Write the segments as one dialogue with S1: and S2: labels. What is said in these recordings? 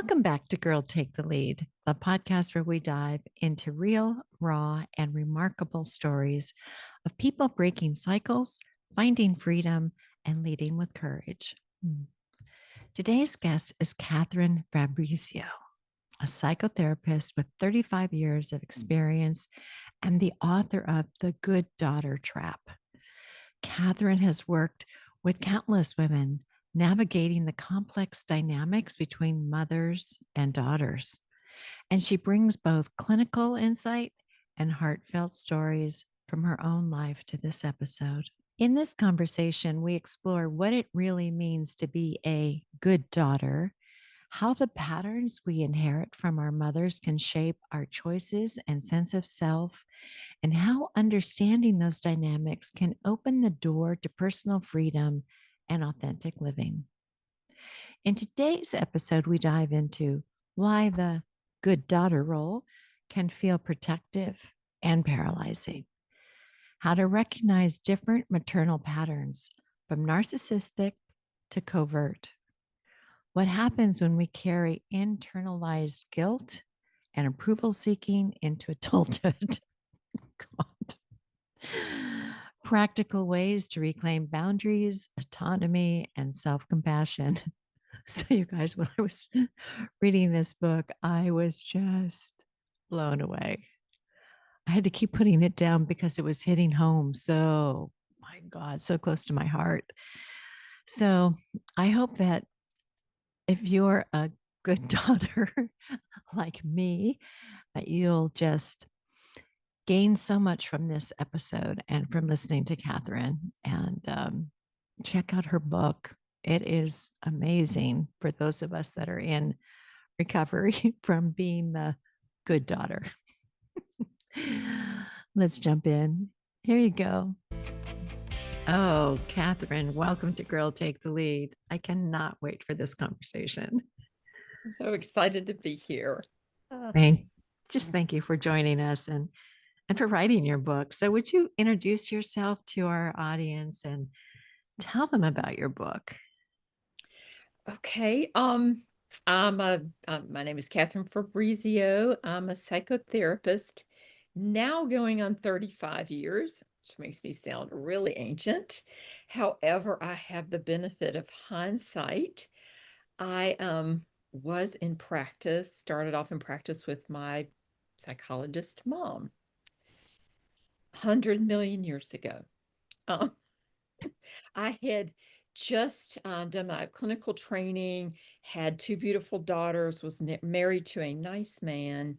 S1: Welcome back to Girl Take the Lead, the podcast where we dive into real, raw, and remarkable stories of people breaking cycles, finding freedom, and leading with courage. Today's guest is Katherine Fabrizio, a psychotherapist with 35 years of experience and the author of The Good Daughter Trap. Katherine has worked with countless women navigating the complex dynamics between mothers and daughters. And she brings both clinical insight and heartfelt stories from her own life to this episode. In this conversation, we explore what it really means to be a good daughter, how the patterns we inherit from our mothers can shape our choices and sense of self, and how understanding those dynamics can open the door to personal freedom and authentic living. In today's episode, we dive into why the good daughter role can feel protective and paralyzing, how to recognize different maternal patterns from narcissistic to covert, what happens when we carry internalized guilt and approval seeking into adulthood. God. Practical ways to reclaim boundaries, autonomy, and self compassion. So, you guys, when I was reading this book, I was just blown away. I had to keep putting it down because it was hitting home. So, my God, so close to my heart. So, I hope that if you're a good daughter like me, that you'll just gain so much from this episode and from listening to Katherine, and check out her book. It is amazing for those of us that are in recovery from being the good daughter. Let's jump in. Here you go. Oh, Katherine, welcome to Girl Take the Lead. I cannot wait for this conversation.
S2: So excited to be here.
S1: Thank you for joining us and for writing your book. So, would you introduce yourself to our audience and tell them about your book?
S2: Okay. My name is Katherine Fabrizio. I'm a psychotherapist, now going on 35 years, which makes me sound really ancient. However, I have the benefit of hindsight. I was in practice, started off in practice with my psychologist mom, 100 million years ago. Um, I had just done my clinical training, had two beautiful daughters, was married to a nice man,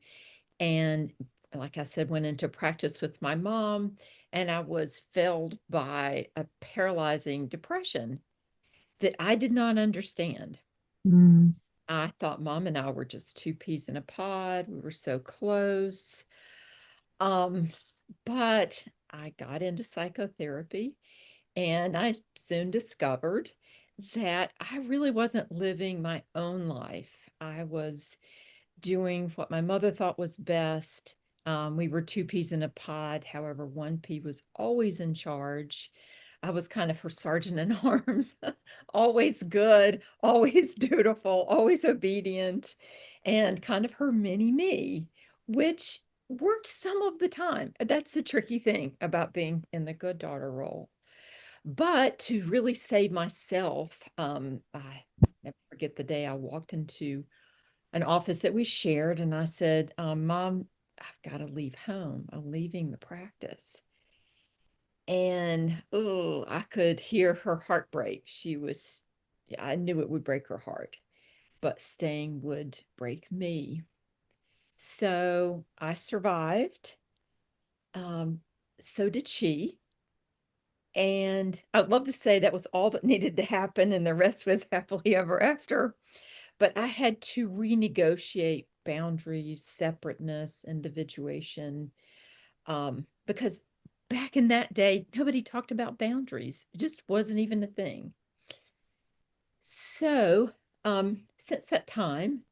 S2: and like I said, went into practice with my mom, and I was felled by a paralyzing depression that I did not understand.
S1: Mm.
S2: I thought mom and I were just two peas in a pod. We were so close. Um, but I got into psychotherapy. And I soon discovered that I really wasn't living my own life. I was doing what my mother thought was best. We were two peas in a pod. However, one pea was always in charge. I was kind of her sergeant in arms, always good, always dutiful, always obedient, and kind of her mini me, which worked some of the time. That's the tricky thing about being in the good daughter role. But to really save myself, I never forget the day I walked into an office that we shared, and I said, Mom, I've got to leave home. I'm leaving the practice. And oh, I could hear her heart break. Yeah, I knew it would break her heart, but staying would break me. So I survived. Um, so did she. And I'd love to say that was all that needed to happen and the rest was happily ever after. But I had to renegotiate boundaries, separateness, individuation, because back in that day, nobody talked about boundaries. It just wasn't even a thing. So, since that time,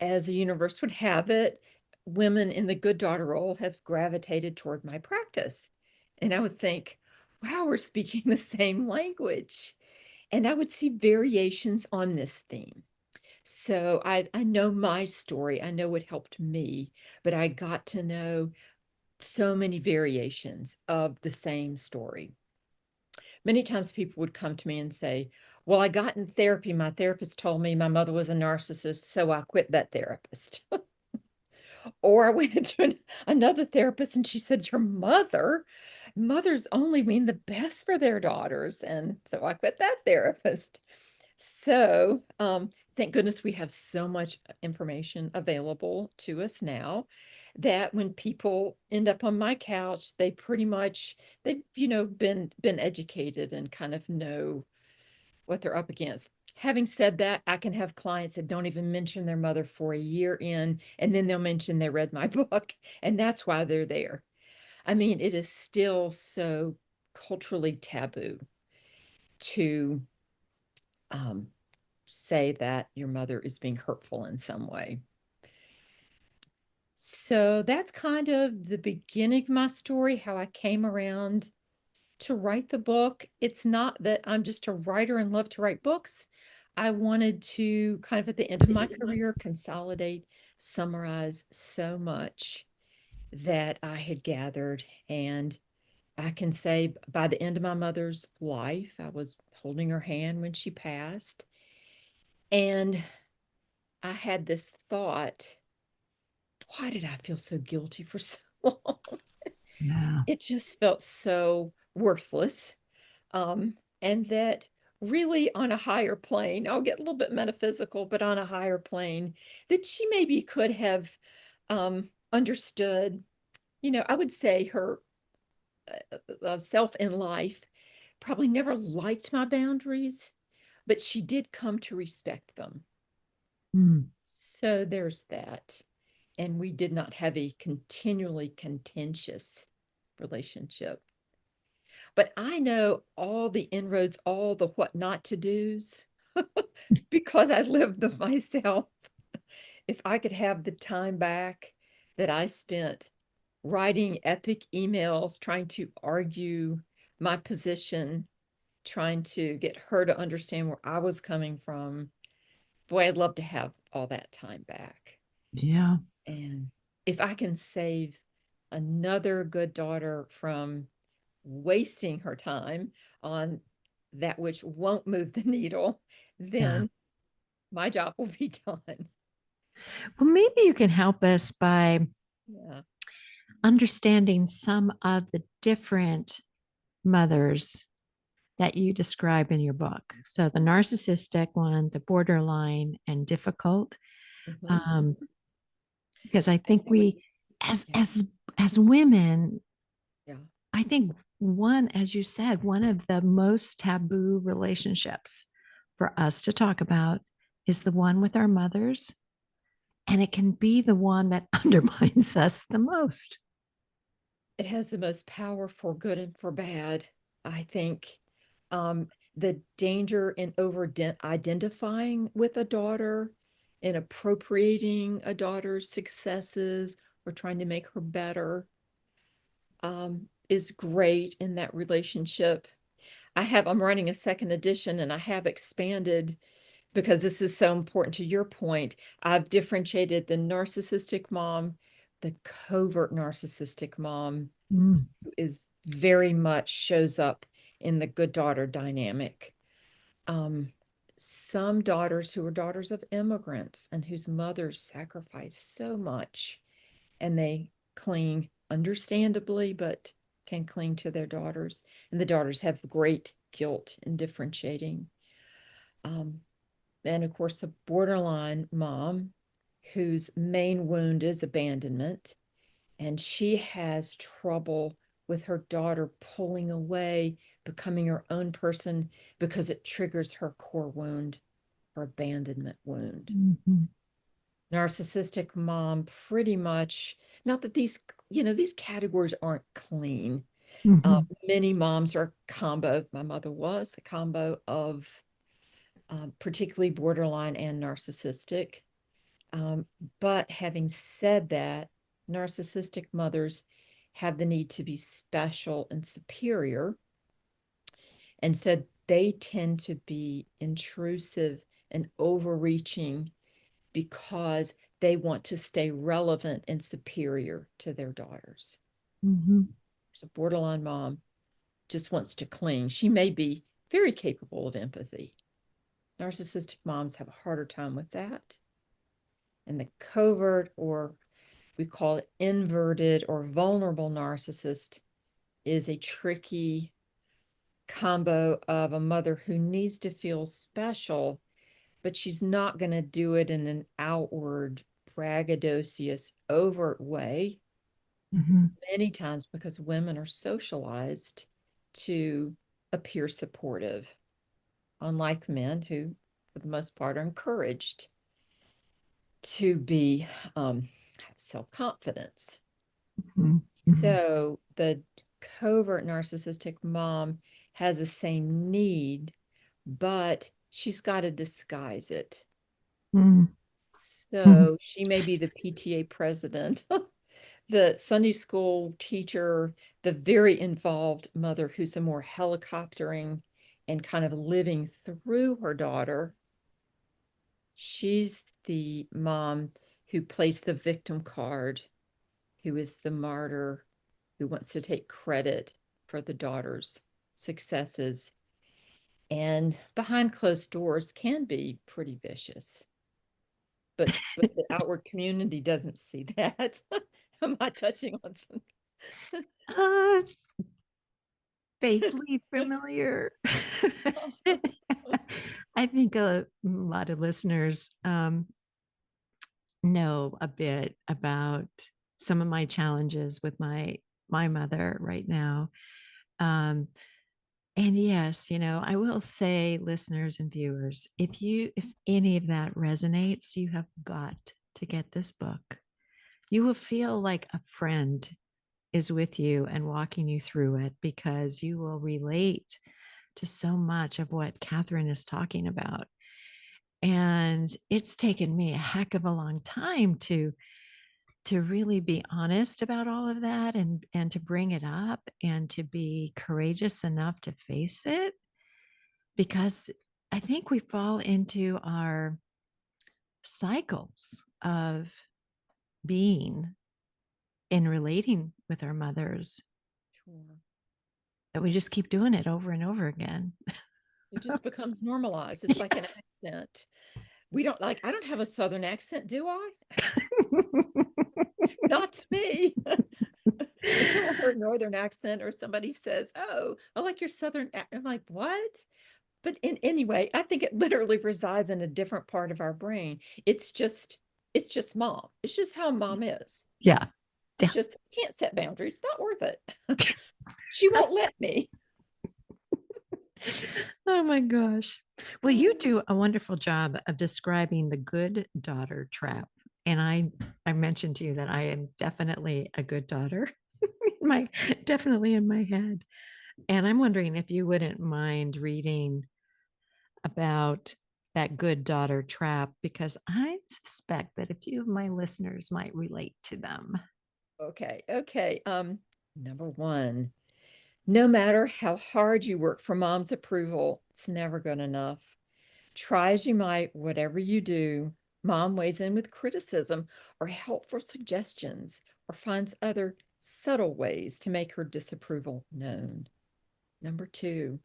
S2: as the universe would have it, women in the good daughter role have gravitated toward my practice. And I would think, wow, we're speaking the same language. And I would see variations on this theme. So I know my story. I know what helped me, but I got to know so many variations of the same story. Many times people would come to me and say, well, I got in therapy. My therapist told me my mother was a narcissist, so I quit that therapist. Or I went into another therapist and she said, your mothers only mean the best for their daughters. And so I quit that therapist. So thank goodness we have so much information available to us now that when people end up on my couch, they pretty much they've, been educated and kind of know what they're up against. Having said that, I can have clients that don't even mention their mother for a year in, and then they'll mention they read my book, and that's why they're there. I mean, it is still so culturally taboo to um, say that your mother is being hurtful in some way. So that's kind of the beginning of my story, how I came around to write the book. It's not that I'm just a writer and love to write books. I wanted to kind of at the end of my career consolidate, summarize so much that I had gathered. And I can say by the end of my mother's life, I was holding her hand when she passed. And I had this thought, why did I feel so guilty for so long?
S1: Yeah.
S2: It just felt so worthless. And that really on a higher plane, I'll get a little bit metaphysical, but on a higher plane, that she maybe could have understood, I would say her self in life probably never liked my boundaries, but she did come to respect them.
S1: Mm.
S2: So there's that. And we did not have a continually contentious relationship. But I know all the inroads, all the what not to do's because I lived them myself. If I could have the time back that I spent writing epic emails, trying to argue my position, trying to get her to understand where I was coming from, boy, I'd love to have all that time back.
S1: Yeah.
S2: And if I can save another good daughter from wasting her time on that which won't move the needle,
S1: Yeah.
S2: then my job will be done.
S1: Well, maybe you can help us by
S2: Yeah.
S1: understanding some of the different mothers that you describe in your book. So the narcissistic one, the borderline, and difficult.
S2: Mhm.
S1: Um, because I think we, as
S2: Yeah.
S1: as as women,
S2: Yeah.
S1: I think one, as you said, one of the most taboo relationships for us to talk about is the one with our mothers. And it can be the one that undermines us the most.
S2: It has the most power for good and for bad. I think the danger in over identifying with a daughter, in appropriating a daughter's successes or trying to make her better is great in that relationship. I'm writing a second edition and I have expanded because this is so important to your point. I've differentiated the narcissistic mom, the covert narcissistic mom,
S1: Mm.
S2: who is very much shows up in the good daughter dynamic. Um, some daughters who are daughters of immigrants and whose mothers sacrifice so much and they cling understandably, but can cling to their daughters. And the daughters have great guilt in differentiating. Um, and of course, the borderline mom whose main wound is abandonment. And she has trouble with her daughter pulling away, becoming her own person because it triggers her core wound, her abandonment wound.
S1: Mhm.
S2: Narcissistic mom pretty much, not that these categories aren't clean.
S1: Mhm.
S2: Many moms are a combo. My mother was a combo of particularly borderline and narcissistic. But having said that, narcissistic mothers have the need to be special and superior. And so they tend to be intrusive and overreaching because they want to stay relevant and superior to their daughters.
S1: Mm-hmm.
S2: So, borderline mom just wants to cling. She may be very capable of empathy. Narcissistic moms have a harder time with that. And the covert, or we call it inverted or vulnerable narcissist, is a tricky combo of a mother who needs to feel special, but she's not going to do it in an outward, braggadocious, overt way.
S1: Mm-hmm.
S2: Many times because women are socialized to appear supportive, unlike men who, for the most part, are encouraged to be have self-confidence.
S1: Mm-hmm.
S2: So the covert narcissistic mom has the same need, but she's got to disguise it.
S1: Mm-hmm.
S2: So she may be the PTA president, the Sunday school teacher, the very involved mother who's a more helicoptering and kind of living through her daughter. She's the mom who plays the victim card, who is the martyr, who wants to take credit for the daughter's successes, and behind closed doors can be pretty vicious. But the outward community doesn't see that. Am I touching on something?
S1: It's vaguely familiar. I think a lot of listeners know a bit about some of my challenges with my mother right now. Um, and yes, I will say, listeners and viewers, if any of that resonates, you have got to get this book. You will feel like a friend is with you and walking you through it because you will relate to so much of what Katherine is talking about. And it's taken me a heck of a long time to really be honest about all of that and to bring it up and to be courageous enough to face it, because I think we fall into our cycles of being in relating with our mothers,
S2: Sure.
S1: that we just keep doing it over and over again.
S2: It just becomes normalized. It's like an
S1: Yes.
S2: accent. We don't like, I don't have a Southern accent, do I? Not to me. Until I heard Northern accent or somebody says, "Oh, I like your Southern." I'm like, "What?" But anyway, I think it literally resides in a different part of our brain. It's just, it's just mom. It's just how mom is.
S1: Yeah.
S2: It's
S1: Yeah.
S2: just can't set boundaries. It's not worth it. She won't let me.
S1: Oh my gosh. Well, you do a wonderful job of describing the good daughter trap. And I mentioned to you that I am definitely a good daughter. my Definitely in my head. And I'm wondering if you wouldn't mind reading about that good daughter trap, because I suspect that a few of my listeners might relate to them.
S2: Okay, okay. Number one, no matter how hard you work for mom's approval, it's never good enough. Try as you might, whatever you do, mom weighs in with criticism or helpful suggestions or finds other subtle ways to make her disapproval known. Number two,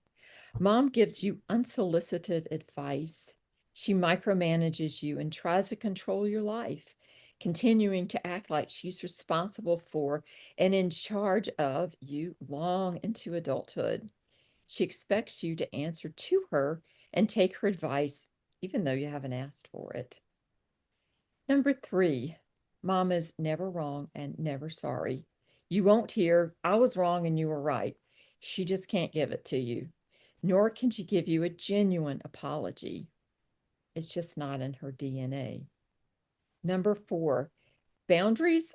S2: mom gives you unsolicited advice. She micromanages you and tries to control your life, continuing to act like she's responsible for and in charge of you long into adulthood. She expects you to answer to her and take her advice, even though you haven't asked for it. Number three, mom is never wrong and never sorry. You won't hear, "I was wrong and you were right." She just can't give it to you, nor can she give you a genuine apology. It's just not in her DNA. Number four, boundaries.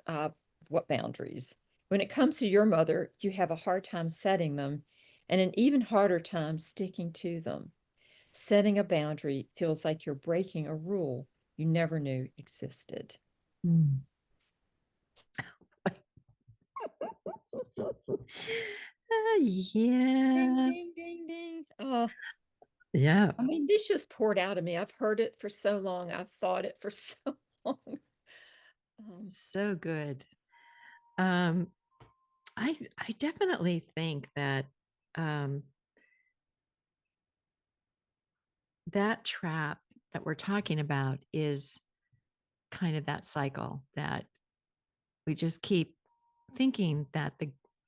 S2: What boundaries? When it comes to your mother, you have a hard time setting them and an even harder time sticking to them. Setting a boundary feels like you're breaking a rule you never knew existed.
S1: Mm.
S2: Ding,
S1: Yeah.
S2: ding, ding, ding. Oh,
S1: Yeah.
S2: I mean, this just poured out of me. I've heard it for so long. I've thought it for so long. Um,
S1: So good. Um, I definitely think that um, that trap that we're talking about is kind of that cycle that we just keep thinking that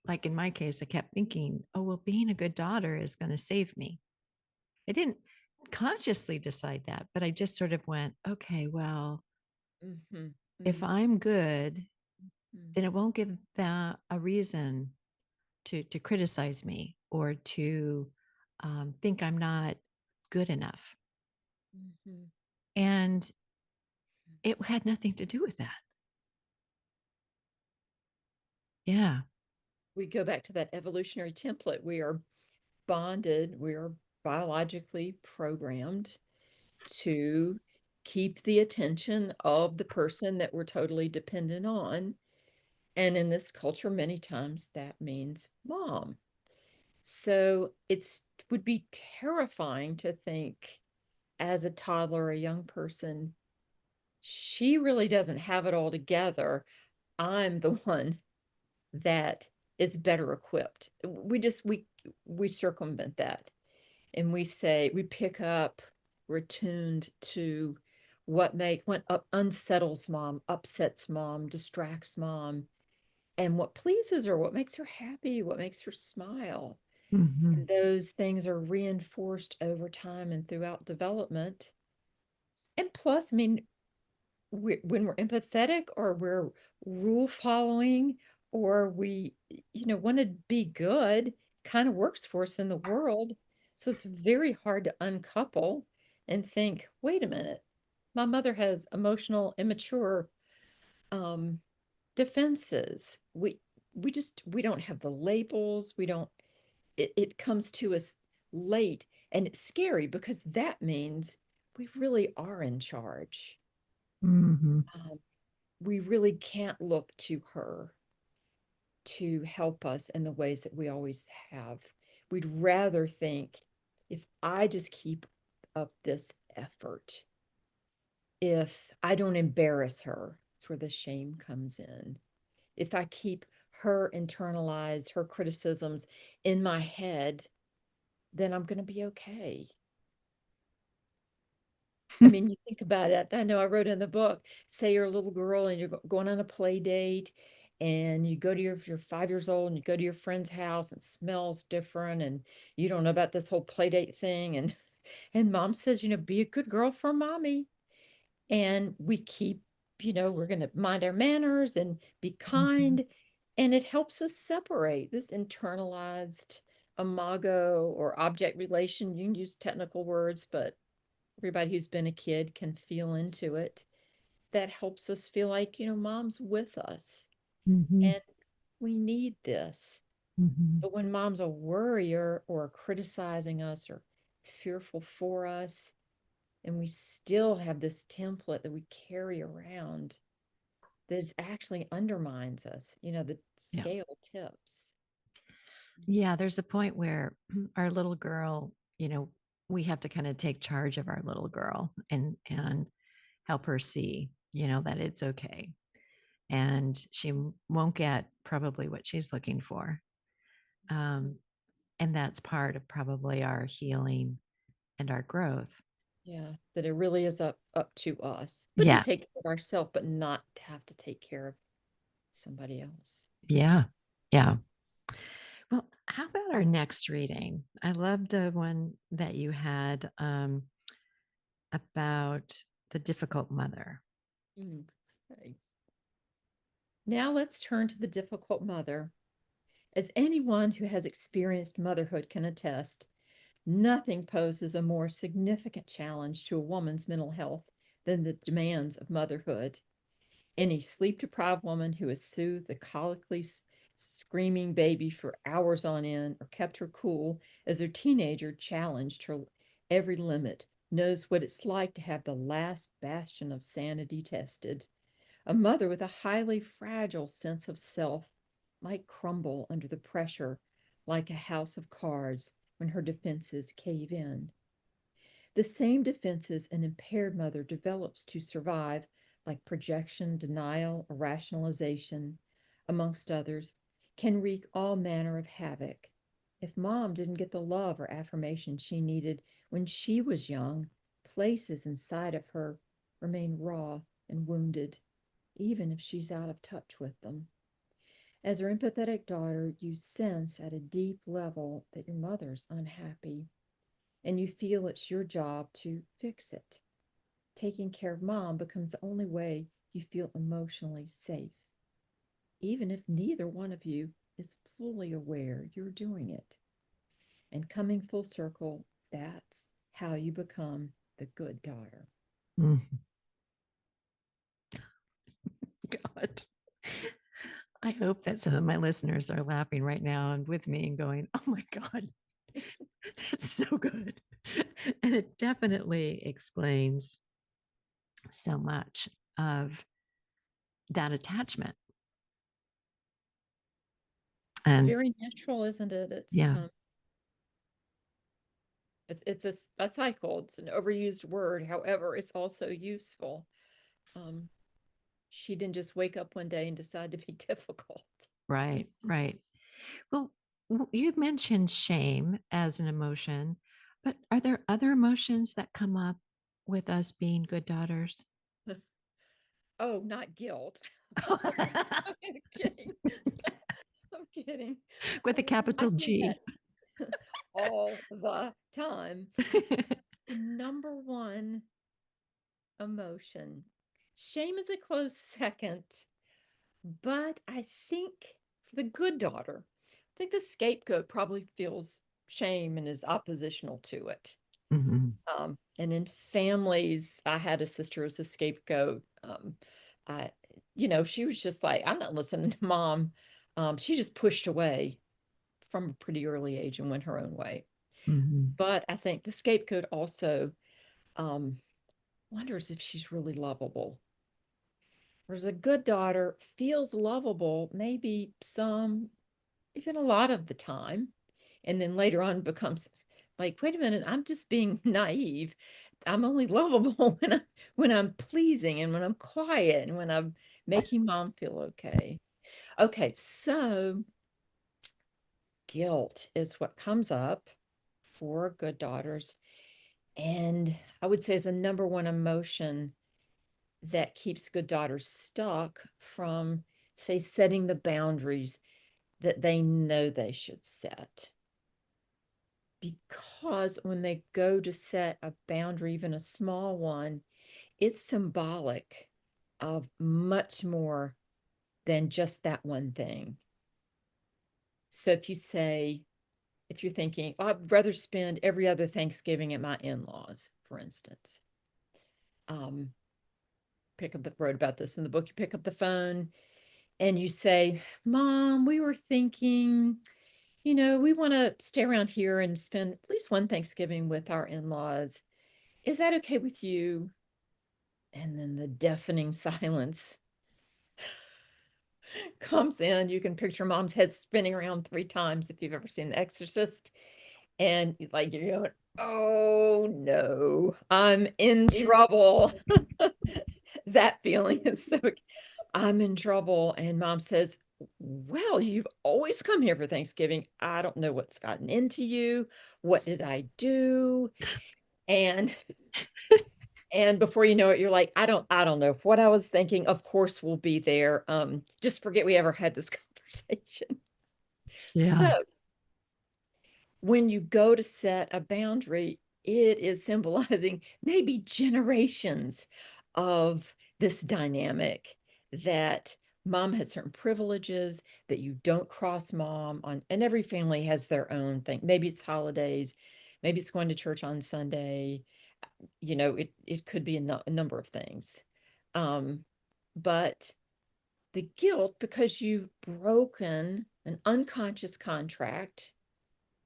S1: like in my case, I kept thinking, oh, well, being a good daughter is going to save me. I didn't consciously decide that, but I just sort of went, okay, well,
S2: mhm,
S1: if
S2: mhm,
S1: I'm good,
S2: mhm,
S1: then it won't give that a reason to criticize me or to think I'm not good enough.
S2: mhm.
S1: And it had nothing to do with that. Yeah.
S2: We go back to that evolutionary template. We are bonded, we are biologically programmed to keep the attention of the person that we're totally dependent on. And in this culture, many times that means mom. So it's would be terrifying to think as a toddler, a young person, she really doesn't have it all together. I'm the one that is better equipped. We circumvent that and we say we pick up, we're tuned to what unsettles mom, upsets mom, distracts mom, and what pleases her, what makes her happy, what makes her smile. And
S1: Mhm.
S2: those things are reinforced over time and throughout development. And plus, I mean, when we're empathetic or we're rule following or we want to be good, kind of works for us in the world. So it's very hard to uncouple and think, wait a minute, my mother has emotional, immature um, defenses. We don't have the labels. We don't, it comes to us late and it's scary because that means we really are in charge.
S1: Mhm.
S2: Um, we really can't look to her to help us in the ways that we always have. We'd rather think if I just keep up this effort, if I don't embarrass her, that's where the shame comes in. If I keep her internalized, her criticisms in my head, then I'm going to be okay. I mean, you think about it. I know I wrote in the book, say you're a little girl and you're going on a play date and you go to you're 5 years old and you go to your friend's house and it smells different and you don't know about this whole play date thing. And and mom says, be a good girl for mommy. And we keep, we're going to mind our manners and be
S1: Mhm.
S2: kind. And it helps us separate this internalized imago or object relation. You can use technical words, but everybody who's been a kid can feel into it. That helps us feel like, mom's with us
S1: Mhm.
S2: and we need this.
S1: Mhm.
S2: But when mom's a worrier or criticizing us or fearful for us, and we still have this template that we carry around that actually undermines us, the
S1: Yeah.
S2: scale tips.
S1: Yeah. There's a point where our little girl, we have to kind of take charge of our little girl and help her see, that it's okay. And she won't get probably what she's looking for. Um, and that's part of probably our healing and our growth.
S2: Yeah, that it really is up to us, but to
S1: Yeah.
S2: take care of ourselves, but not to have to take care of somebody else.
S1: Yeah. Yeah. Well, how about our next reading? I love the one that you had about the difficult mother.
S2: Mm, okay. Now let's turn to the difficult mother. As anyone who has experienced motherhood can attest, nothing poses a more significant challenge to a woman's mental health than the demands of motherhood. Any sleep deprived woman who has soothed the colically screaming baby for hours on end or kept her cool as her teenager challenged her every limit knows what it's like to have the last bastion of sanity tested. A mother with a highly fragile sense of self might crumble under the pressure like a house of cards when her defenses cave in. The same defenses an impaired mother develops to survive, like projection, denial, or rationalization, amongst others, can wreak all manner of havoc. If mom didn't get the love or affirmation she needed when she was young, places inside of her remain raw and wounded, even if she's out of touch with them. As her empathetic daughter, you sense at a deep level that your mother's unhappy, and you feel it's your job to fix it. Taking care of mom becomes the only way you feel emotionally safe, even if neither one of you is fully aware you're doing it. And coming full circle, that's how you become the good daughter.
S1: Mm, God. I hope that some of my listeners are laughing right now and with me and going, oh my God, that's so good. And it definitely explains so much of that attachment.
S2: It's
S1: And
S2: very natural, isn't it?
S1: yeah,
S2: It's a cycle. It's an overused word. However, it's also useful. Um, she didn't just wake up one day and decide to be difficult.
S1: right, right. Well, you mentioned shame as an emotion, but are there other emotions that come up with us being good daughters?
S2: Oh, not guilt. I'm kidding. I'm kidding.
S1: With a
S2: I
S1: capital
S2: think
S1: G.
S2: that all the time. It's the number one emotion. Shame is a close second, but I think for the good daughter, I think the scapegoat probably feels shame and is oppositional to it.
S1: Mhm.
S2: And in families, I had a sister as a scapegoat. I, she was just like, I'm not listening to mom. She just pushed away from a pretty early age and went her own way.
S1: Mhm.
S2: But I think the scapegoat also um, wonders if she's really lovable. Whereas a good daughter feels lovable, maybe some, even a lot of the time, and then later on becomes like, wait a minute, I'm just being naive. I'm only lovable when I'm pleasing and when I'm quiet and when I'm making mom feel okay. Okay, so guilt is what comes up for good daughters. And I would say is a number one emotion that keeps good daughters stuck from, say, setting the boundaries that they know they should set. Because when they go to set a boundary, even a small one, it's symbolic of much more than just that one thing. So if you're thinking, oh, I'd rather spend every other Thanksgiving at my in-laws, for instance, um, wrote about this in the book. You pick up the phone and you say, Mom, we were thinking, we want to stay around here and spend at least one Thanksgiving with our in-laws. Is that okay with you? And then the deafening silence comes in. You can picture mom's head spinning around 3 times if you've ever seen The Exorcist. And like you're going, oh no, I'm in trouble. That feeling is so, I'm in trouble. And mom says, well, you've always come here for Thanksgiving. I don't know what's gotten into you. What did I do? And before you know it, you're like, I don't know what I was thinking. Of course we'll be there. Just forget we ever had this conversation.
S1: Yeah.
S2: So when you go to set a boundary, it is symbolizing maybe generations of this dynamic that mom has certain privileges that you don't cross mom on, and every family has their own thing. Maybe it's holidays, maybe it's going to church on Sunday. It could be a number of things. Um, but the guilt, because you've broken an unconscious contract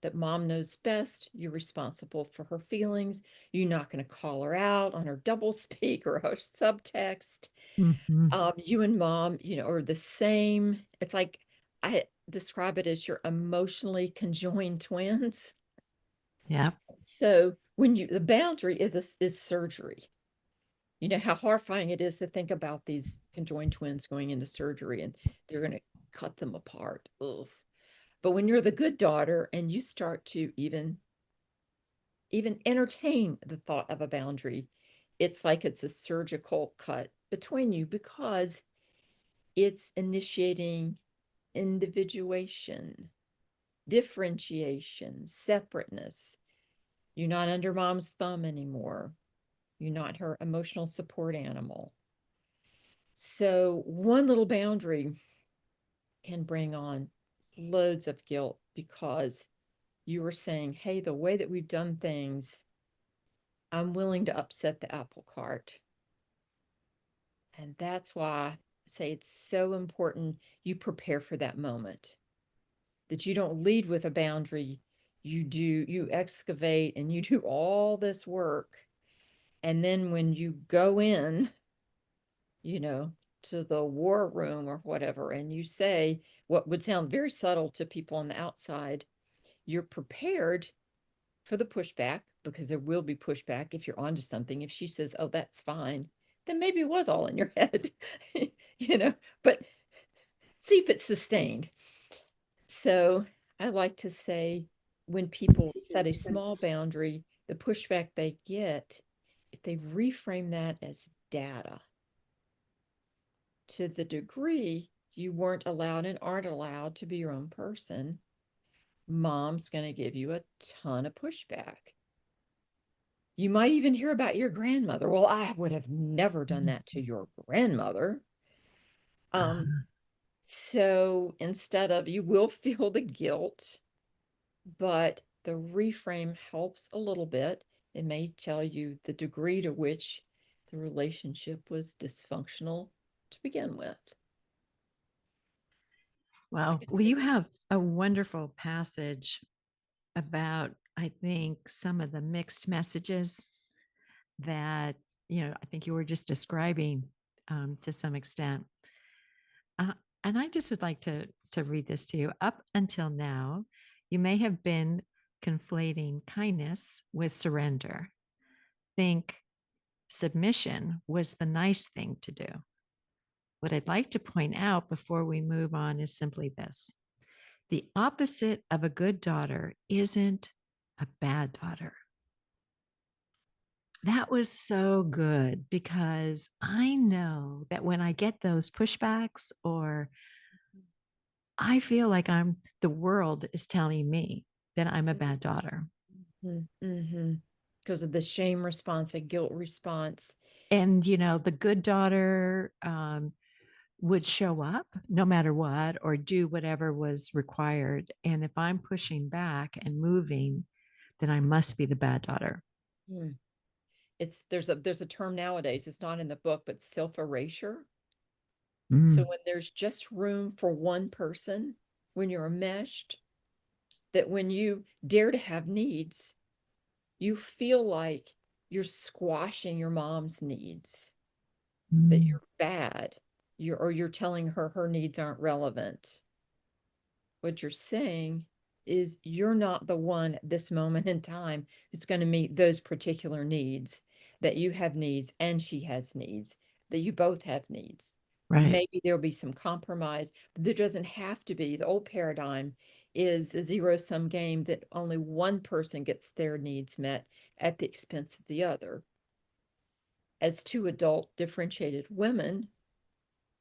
S2: that mom knows best, you're responsible for her feelings. You're not going to call her out on her double speak or her subtext.
S1: Mhm.
S2: You and mom, are the same. It's like I describe it as your emotionally conjoined twins.
S1: Yeah.
S2: So when the boundary is surgery. You know how horrifying it is to think about these conjoined twins going into surgery and they're going to cut them apart. Ugh. But when you're the good daughter and you start to even entertain the thought of a boundary, it's like it's a surgical cut between you because it's initiating individuation, differentiation, separateness. You're not under mom's thumb anymore. You're not her emotional support animal. So, one little boundary can bring on loads of guilt because you were saying, hey, the way that we've done things, I'm willing to upset the apple cart. And that's why I say it's so important you prepare for that moment, that you don't lead with a boundary. You excavate and you do all this work. And then when you go in, you know, to the war room or whatever, and you say what would sound very subtle to people on the outside, you're prepared for the pushback because there will be pushback if you're onto something. If she says, oh, that's fine, then maybe it was all in your head, you know, but see if it's sustained. So I like to say when people set a small boundary, the pushback they get, if they reframe that as data, to the degree you weren't allowed and aren't allowed to be your own person, mom's going to give you a ton of pushback. You might even hear about your grandmother. Well, I would have never done that to your grandmother. Um,
S1: Uh,
S2: so instead of, you will feel the guilt, but the reframe helps a little bit. It may tell you the degree to which the relationship was dysfunctional to begin with.
S1: well, you have a wonderful passage about, I think, some of the mixed messages that, I think you were just describing to some extent. Uh, and I just would like to read this to you. Up until now, you may have been conflating kindness with surrender. Think submission was the nice thing to do. What I'd like to point out before we move on is simply this: the opposite of a good daughter isn't a bad daughter. That was so good because I know that when I get those pushbacks, or I feel like the world is telling me that I'm a bad daughter.
S2: Mm-hmm. Because of the shame response, a guilt response.
S1: And, the good daughter would show up no matter what or do whatever was required. And if I'm pushing back and moving, then I must be the bad daughter.
S2: Hmm. It's there's a term nowadays, it's not in the book, but self-erasure. So
S1: Mm,
S2: when there's just room for one person, when you're enmeshed, that when you dare to have needs, you feel like you're squashing your mom's needs, that
S1: mm,
S2: you're bad, you're telling her her needs aren't relevant. What you're saying is you're not the one at this moment in time who's going to meet those particular needs, that you have needs and she has needs, that you both have needs.
S1: right.
S2: Maybe there'll be some compromise, but there doesn't have to be. The old paradigm is a zero sum game that only one person gets their needs met at the expense of the other. As two adult differentiated women,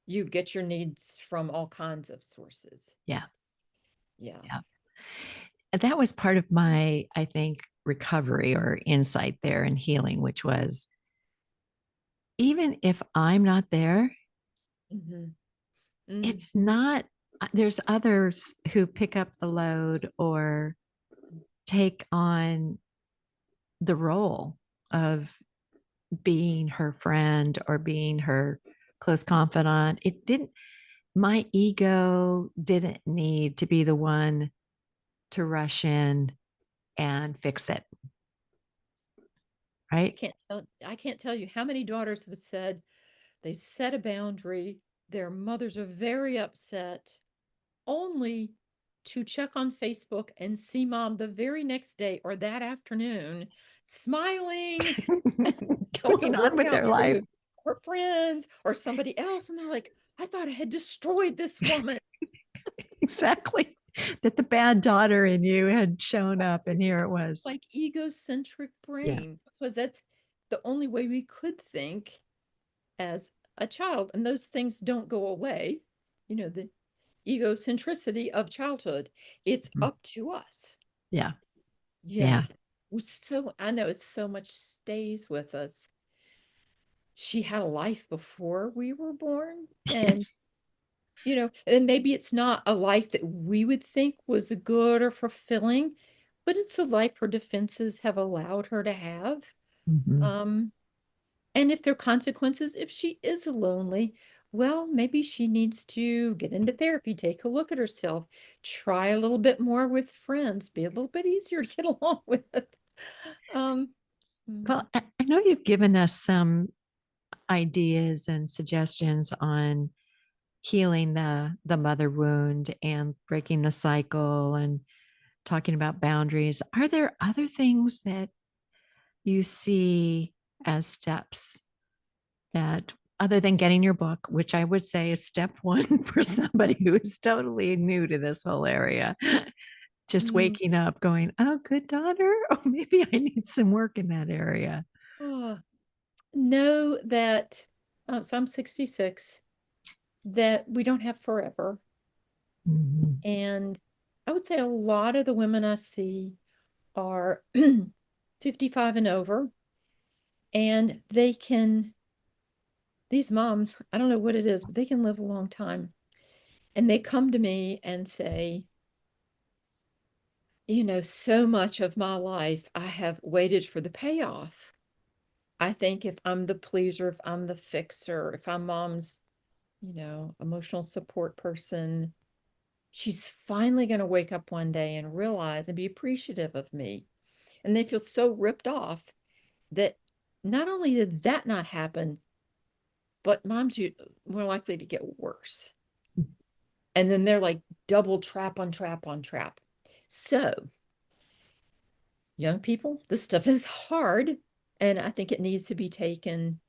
S2: you get your needs from all kinds of sources.
S1: Yeah.
S2: Yeah.
S1: Yeah. And that was part of my, I think, recovery or insight there in healing, which was, even if I'm not there,
S2: Mm-hmm. Mm-hmm.
S1: it's not, there's others who pick up the load or take on the role of being her friend or being her close confidant. My ego didn't need to be the one to rush in and fix it. Right.
S2: I can't tell you how many daughters have said they set a boundary, their mothers are very upset, only to check on Facebook and see mom the very next day or that afternoon smiling, going to
S1: Going on
S2: work
S1: with
S2: out
S1: their life.
S2: with her friends or somebody else. And they're like, I thought I had destroyed this woman.
S1: Exactly. That the bad daughter in you had shown up, and here it was.
S2: Like egocentric
S1: Yeah.
S2: brain, because that's the only way we could think as a child. And those things don't go away. The egocentricity of childhood. It's
S1: Mhm.
S2: up to us.
S1: Yeah.
S2: Yeah.
S1: Yeah.
S2: I know it's so much stays with us. She had a life before we were born. And,
S1: Yes.
S2: and maybe it's not a life that we would think was good or fulfilling, but it's a life her defenses have allowed her to have.
S1: Mhm.
S2: Um, and if there are consequences, if she is lonely, well, maybe she needs to get into therapy, take a look at herself, try a little bit more with friends, be a little bit easier to get along with. Um, mm,
S1: Well, I know you've given us some ideas and suggestions on healing the mother wound and breaking the cycle and talking about boundaries. Are there other things that you see as steps that, other than getting your book, which I would say is step one for somebody who is totally new to this whole area, just
S2: mm,
S1: waking up going, oh, good daughter, or maybe I need some work in that area.
S2: oh, know that, so I'm 66, that we don't have forever.
S1: Mhm.
S2: And I would say a lot of the women I see are 55 and over, and these moms, I don't know what it is, but they can live a long time. And they come to me and say, so much of my life I have waited for the payoff. I think if I'm the pleaser, if I'm the fixer, if I'm mom's, emotional support person, she's finally going to wake up one day and realize and be appreciative of me. And they feel so ripped off that not only did that not happen, but mom's more likely to get worse. And then they're like double trap on trap on trap. So, young people, this stuff is hard. And I think it needs to be taken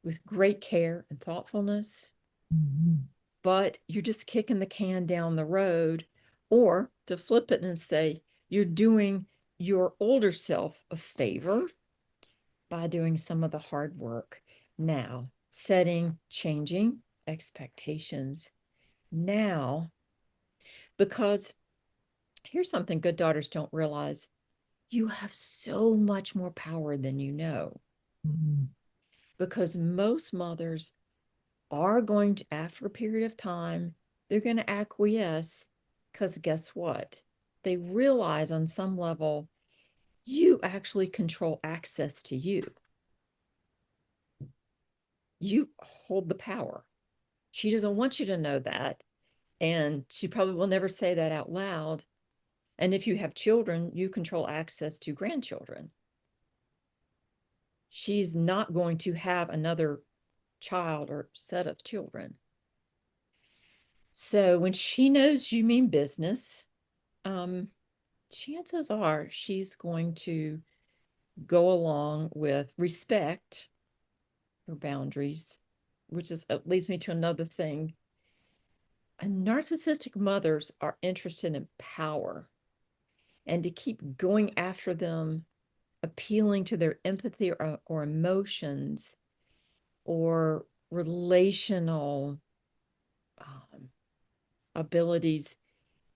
S2: with great care and thoughtfulness.
S1: Mhm.
S2: But you're just kicking the can down the road. Or to flip it and say, you're doing your older self a favor by doing some of the hard work now, changing expectations now. Because here's something good daughters don't realize: you have so much more power than you know.
S1: Mhm.
S2: Because most mothers are going to, after a period of time, they're going to acquiesce, because guess what? They realize on some level, you actually control access to you. You hold the power. She doesn't want you to know that. And she probably will never say that out loud. And if you have children, you control access to grandchildren. She's not going to have another child or set of children. So when she knows you mean business, um, chances are she's going to go along with respect her boundaries, which leads me to another thing. And narcissistic mothers are interested in power, and to keep going after them, appealing to their empathy or emotions or relational um, abilities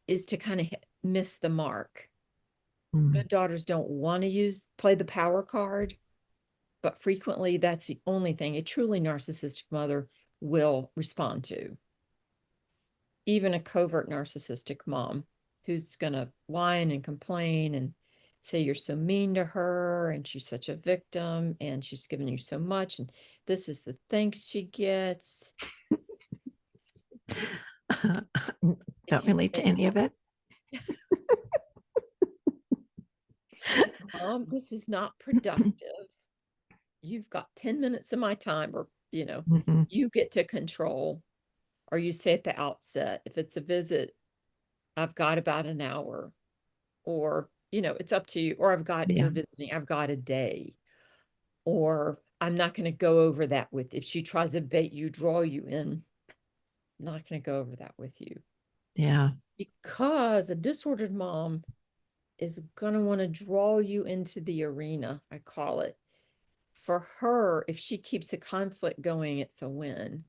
S2: is to kind of miss the mark.
S1: Mhm.
S2: Good daughters don't want to play the power card, but frequently that's the only thing a truly narcissistic mother will respond to. Even a covert narcissistic mom who's going to whine and complain and say you're so mean to her and she's such a victim and she's given you so much and this is the thanks she gets. If
S1: Don't
S2: you
S1: relate to
S2: say,
S1: any of it.
S2: Mom, this is not productive, you've got 10 minutes of my time, or,
S1: Mhm.
S2: you get to control. Or you say at the outset, if it's a visit, I've got about an hour, or, it's up to you. Or if
S1: Yeah.
S2: you're visiting, I've got a day, or I'm not going to go over that with, if she tries to bait you, draw you in, I'm not going to go over that with you.
S1: Yeah.
S2: Because a disordered mom is going to want to draw you into the arena, I call it. For her, if she keeps a conflict going, it's a win.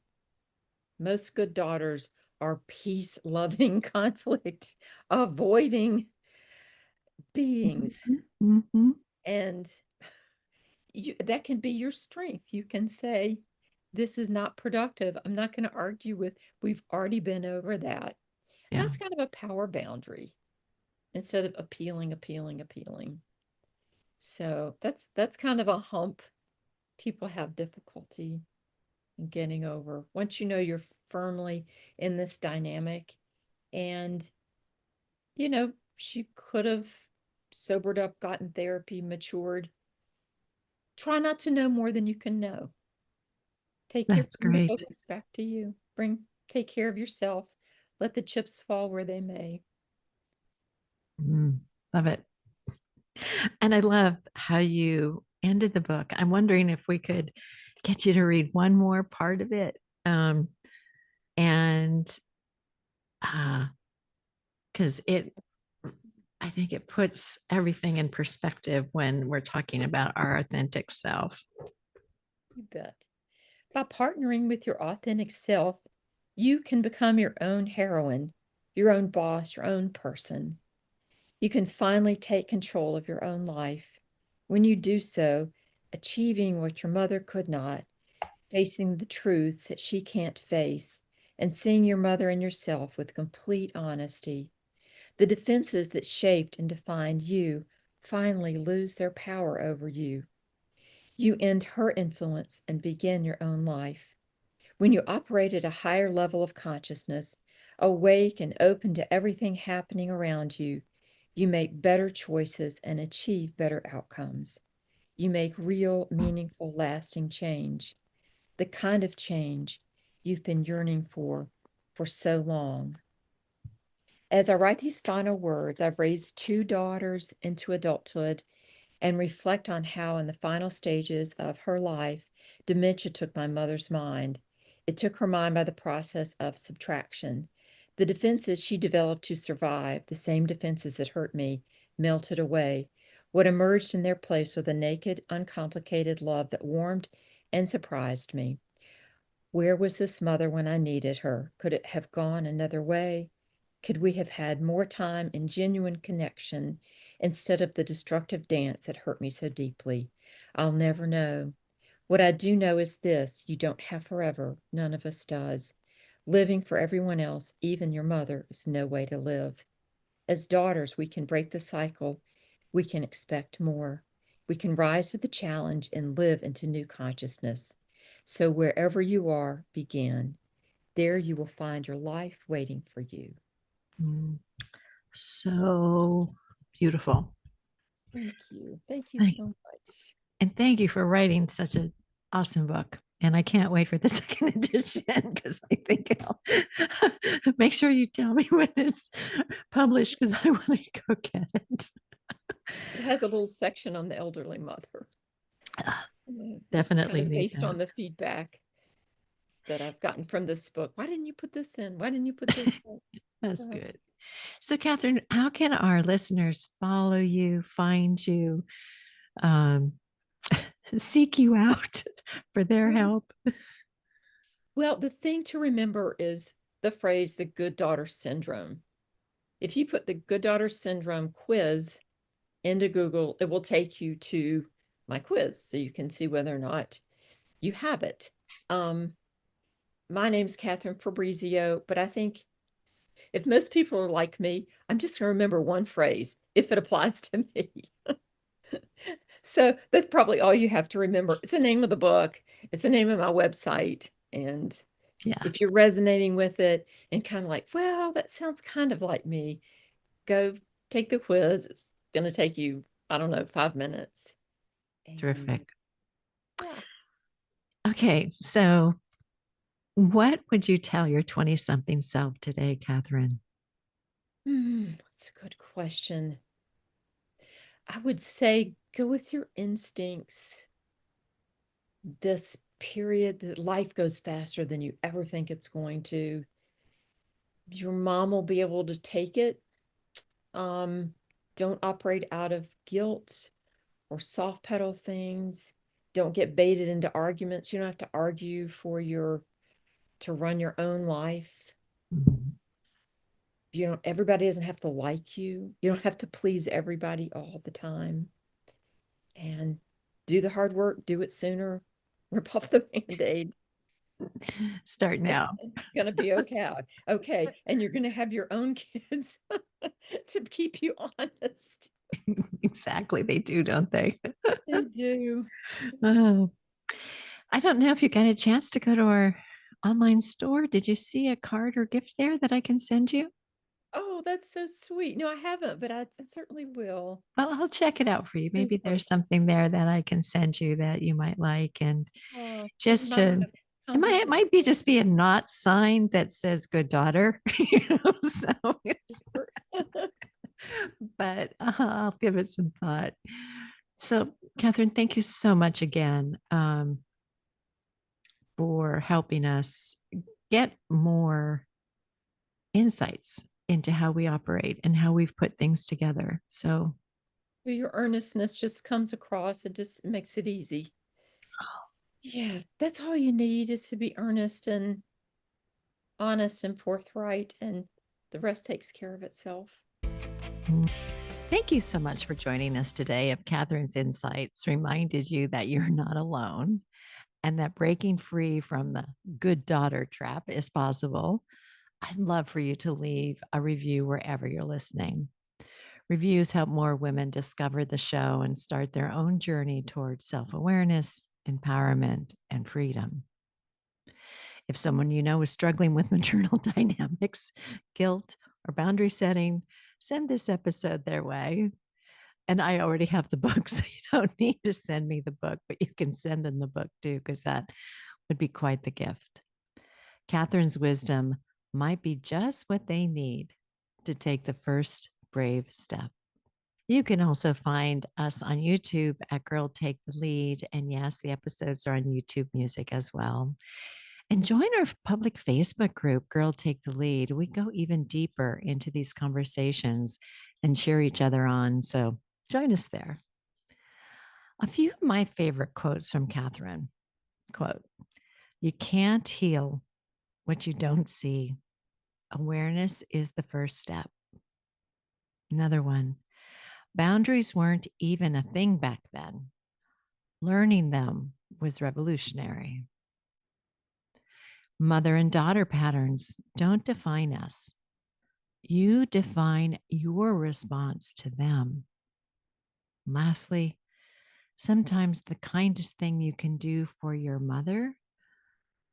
S2: Most good daughters are peace loving, conflict avoiding beings.
S1: Mm-hmm.
S2: And that can be your strength. You can say, this is not productive. I'm not going to argue with, we've already been over that. And
S1: Yeah.
S2: that's kind of a power boundary instead of appealing, appealing, appealing. So that's kind of a hump people have difficulty in getting over. Once you know you're firmly in this dynamic, and she could have sobered up, gotten therapy, matured. Try not to know more than you can know.
S1: That's
S2: Bring the
S1: great.
S2: focus back to you. Take care of yourself. Let the chips fall where they may.
S1: Love it. And I love how you ended the book. I'm wondering if we could get you to read one more part of it. And because I think it puts everything in perspective when we're talking about our authentic self.
S2: You bet. By partnering with your authentic self, you can become your own heroine, your own boss, your own person. You can finally take control of your own life. When you do so, achieving what your mother could not, facing the truths that she can't face, and seeing your mother and yourself with complete honesty. The defenses that shaped and defined you finally lose their power over you. You end her influence and begin your own life. When you operate at a higher level of consciousness, awake and open to everything happening around you, you make better choices and achieve better outcomes. You make real, meaningful, lasting change, the kind of change you've been yearning for so long. As I write these final words, I've raised two daughters into adulthood and reflect on how, in the final stages of her life, dementia took my mother's mind. It took her mind by the process of subtraction. The defenses she developed to survive, the same defenses that hurt me, melted away. What emerged in their place was a naked, uncomplicated love that warmed and surprised me. Where was this mother when I needed her? Could it have gone another way? Could we have had more time in genuine connection instead of the destructive dance that hurt me so deeply? I'll never know. What I do know is this: you don't have forever. None of us does. Living for everyone else, even your mother, is no way to live. As daughters, we can break the cycle. We can expect more. We can rise to the challenge and live into new consciousness. So, wherever you are, begin. There you will find your life waiting for you.
S1: Mm, so beautiful.
S2: Thank you. Thank you
S1: Thank,
S2: so much.
S1: and thank you for writing such an awesome book. And I can't wait for the second edition because I think I'll make sure you tell me when it's published because I want to go get it.
S2: It has a little section on the elderly mother. Just kind
S1: Definitely
S2: of
S1: need
S2: based
S1: that.
S2: on the feedback that I've gotten from this book. Why didn't you put this in? Why didn't you put this in?
S1: That's
S2: So,
S1: good. So, Katherine, how can our listeners follow you, find you, um, seek you out for their help?
S2: well, the thing to remember is the phrase the good daughter syndrome. If you put the good daughter syndrome quiz into Google, it will take you to my quiz so you can see whether or not you have it. My name's Katherine Fabrizio, but I think if most people are like me, I'm just going to remember one phrase if it applies to me. So that's probably all you have to remember. It's the name of the book, it's the name of my website. And
S1: Yeah,
S2: if you're resonating with it and kind of like, well, that sounds kind of like me, go take the quiz. It's going to take you, I don't know, 5 minutes. And
S1: terrific.
S2: yeah,
S1: Okay, so what would you tell your 20 something self today, Katherine?
S2: That's a good question. I would say go with your instincts. This period that life goes faster than you ever think it's going to. Your mom will be able to take it. Um, don't operate out of guilt or soft pedal things. Don't get baited into arguments. You don't have to argue for your to run your own life.
S1: Mhm.
S2: Everybody doesn't have to like you. You don't have to please everybody all the time. And do the hard work, do it sooner, rip off the band-aid.
S1: Start now.
S2: It's gonna be okay. Okay. And you're gonna have your own kids to keep you honest.
S1: Exactly. They do, don't they?
S2: They do.
S1: Oh, I don't know if you got a chance to go to our online store. Did you see a card or gift there that I can send you?
S2: Oh, that's so sweet. No, I haven't, but I certainly will.
S1: Well, I'll check it out for you. Maybe
S2: Super.
S1: there's something there that I can send you that you might like. And
S2: Oh, we
S1: just
S2: might
S1: to,
S2: have
S1: it
S2: conversation.
S1: might be just be a not sign that says good daughter. So but I'll give it some thought. So, Katherine, thank you so much again for helping us get more insights into how we operate and how we've put things together. So,
S2: Your earnestness just comes across. It just makes it easy. Yeah, that's all you need is to be earnest and honest and forthright, and the rest takes care of itself.
S1: thank you so much for joining us today. If Katherine's insights reminded you that you're not alone and that breaking free from the good daughter trap is possible, I'd love for you to leave a review wherever you're listening. Reviews help more women discover the show and start their own journey towards self awareness, empowerment, and freedom. If someone you know is struggling with maternal dynamics, guilt, or boundary setting, send this episode their way. And I already have the book, so you don't need to send me the book, but you can send them the book too, because that would be quite the gift. Katherine's wisdom might be just what they need to take the first brave step. You can also find us on YouTube at Girl Take the Lead. And yes, the episodes are on YouTube Music as well. And join our public Facebook group, Girl Take the Lead. We go even deeper into these conversations and cheer each other on. So join us there. A few of my favorite quotes from Katherine. Quote, you can't heal what you don't see. Awareness is the first step. Another one, boundaries weren't even a thing back then. Learning them was revolutionary. Mother and daughter patterns don't define us. You define your response to them. Lastly, sometimes the kindest thing you can do for your mother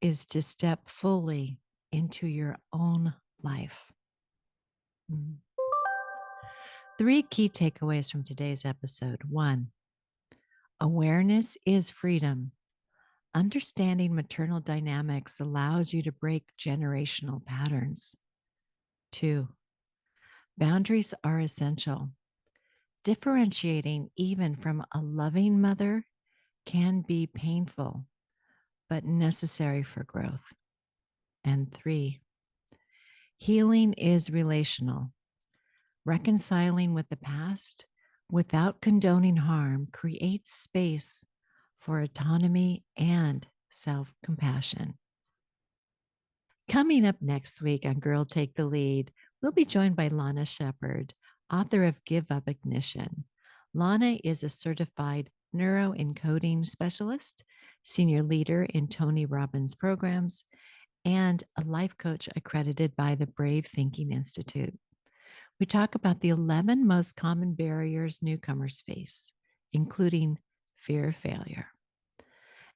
S1: is to step fully into your own life. Mm. Three key takeaways from today's episode. One, awareness is freedom. Understanding maternal dynamics allows you to break generational patterns. Two, boundaries are essential. Differentiating even from a loving mother can be painful, but necessary for growth. And three, healing is relational. Reconciling with the past without condoning harm creates space for autonomy and self compassion. Coming up next week on Girl Take the Lead, we'll be joined by Lana Shepard, author of Give Up Ignition. Lana is a certified neuroencoding specialist, senior leader in Tony Robbins programs, and a life coach accredited by the Brave Thinking Institute. We talk about the 11 most common barriers newcomers face, including fear of failure,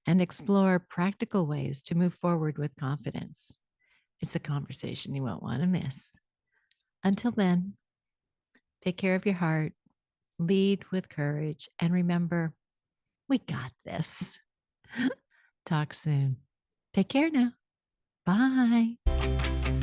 S1: and explore practical ways to move forward with confidence. It's a conversation you won't want to miss. Until then, take care of your heart, lead with courage, and remember, we got this. Talk soon. Take care now. Bye.